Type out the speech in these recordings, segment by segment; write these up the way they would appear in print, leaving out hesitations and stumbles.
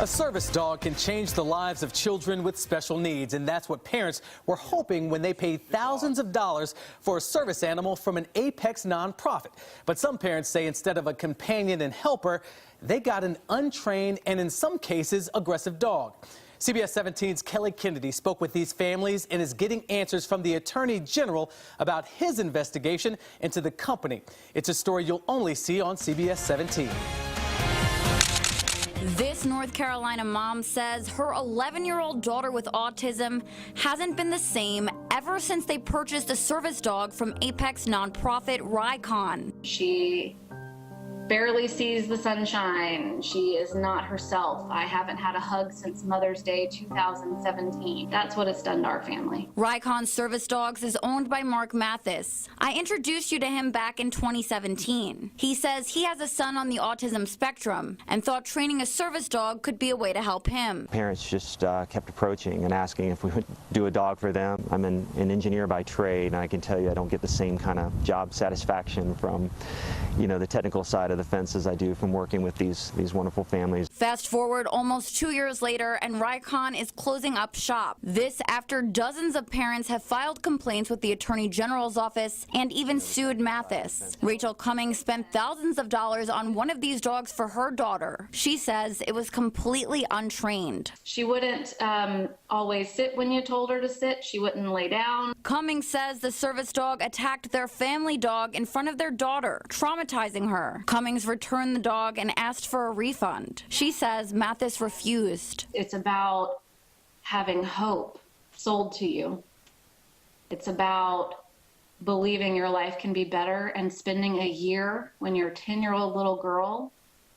A service dog can change the lives of children with special needs, and that's what parents were hoping when they paid thousands of dollars for a service animal from an Apex nonprofit. But some parents say instead of a companion and helper, they got an untrained and in some cases aggressive dog. CBS 17's Kelly Kennedy spoke with these families and is getting answers from the Attorney General about his investigation into the company. It's a story you'll only see on CBS 17. This North Carolina mom says her 11-year-old daughter with autism hasn't been the same ever since they purchased a service dog from Apex nonprofit Rycon. She barely sees the sunshine. She is not herself. I haven't had a hug since Mother's Day 2017. That's what it's done to our family. Rycon Service Dogs is owned by Mark Mathis. I introduced you to him back in 2017. He says he has a son on the autism spectrum and thought training a service dog could be a way to help him. Parents just kept approaching and asking if we would do a dog for them. I'm an engineer by trade, and I can tell you I don't get the same kind of job satisfaction from, the technical side of the fence as I do from working with these wonderful families. Fast forward almost 2 years later, and Rycon is closing up shop. This after dozens of parents have filed complaints with the Attorney General's office and even sued Mathis. Rachel Cummings spent thousands of dollars on one of these dogs for her daughter. She says it was completely untrained. She wouldn't always sit when you told her to sit. She wouldn't lay down. Cummings says the service dog attacked their family dog in front of their daughter, traumatizing her. Cummings returned the dog and asked for a refund. She says Mathis refused. It's about having hope sold to you. It's about believing your life can be better and spending a year when you're a 10-year-old little girl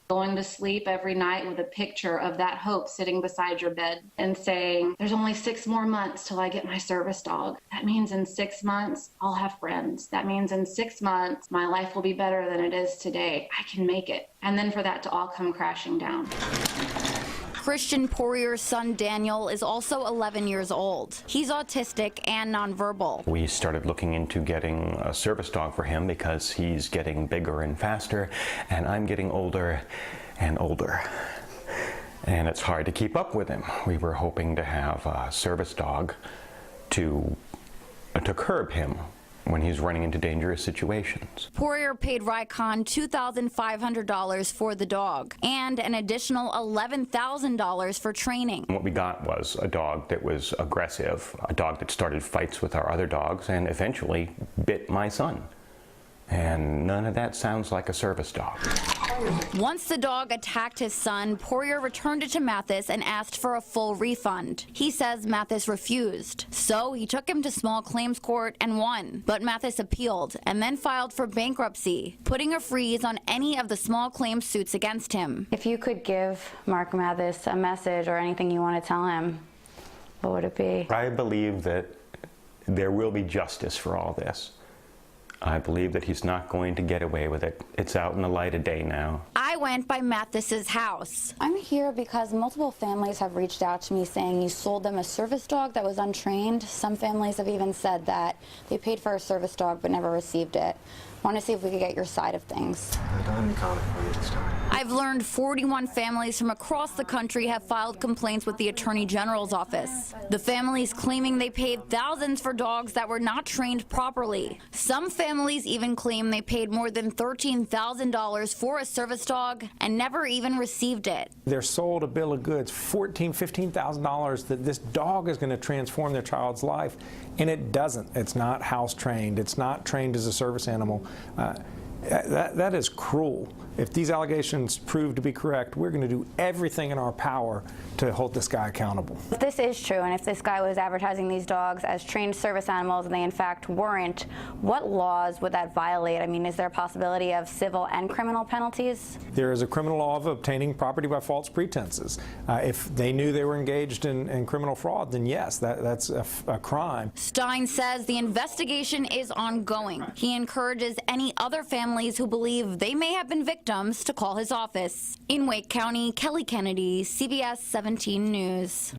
going to sleep every night with a picture of that hope sitting beside your bed and saying, there's only 6 more months till I get my service dog. That means in 6 months, I'll have friends. That means in 6 months, my life will be better than it is today. I can make it. And then for that to all come crashing down. Christian Poirier's son Daniel is also 11 years old. He's autistic and nonverbal. We started looking into getting a service dog for him because he's getting bigger and faster, and I'm getting older and older. And it's hard to keep up with him. We were hoping to have a service dog to curb him when he's running into dangerous situations. Poirier paid Rycon $2,500 for the dog and an additional $11,000 for training. What we got was a dog that was aggressive, a dog that started fights with our other dogs and eventually bit my son. And none of that sounds like a service dog. Once the dog attacked his son, Poirier returned it to Mathis and asked for a full refund. He says Mathis refused. So he took him to small claims court and won. But Mathis appealed and then filed for bankruptcy, putting a freeze on any of the small claims suits against him. If you could give Mark Mathis a message or anything you want to tell him, what would it be? I believe that there will be justice for all this. I believe that he's not going to get away with it. It's out in the light of day now. I went by Mathis's house. I'm here because multiple families have reached out to me saying you sold them a service dog that was untrained. Some families have even said that they paid for a service dog but never received it. I want to see if we could get your side of things. I don't have any comment for you this time. I've learned 41 families from across the country have filed complaints with the Attorney General's office. The families claiming they paid thousands for dogs that were not trained properly. Some families even claim they paid more than $13,000 for a service dog and never even received it. They're sold a bill of goods, $14,000, $15,000, that this dog is going to transform their child's life, and it doesn't. It's not house trained. It's not trained as a service animal. That is cruel. If these allegations prove to be correct, we're going to do everything in our power to hold this guy accountable. If this is true, and if this guy was advertising these dogs as trained service animals and they in fact weren't, what laws would that violate? I mean, is there a possibility of civil and criminal penalties? There is a criminal law of obtaining property by false pretenses. If they knew they were engaged in criminal fraud, then yes, that's a crime. Stein says the investigation is ongoing. He encourages any other families who believe they may have been victims to call his office. In Wake County, Kelly Kennedy, CBS 17 News.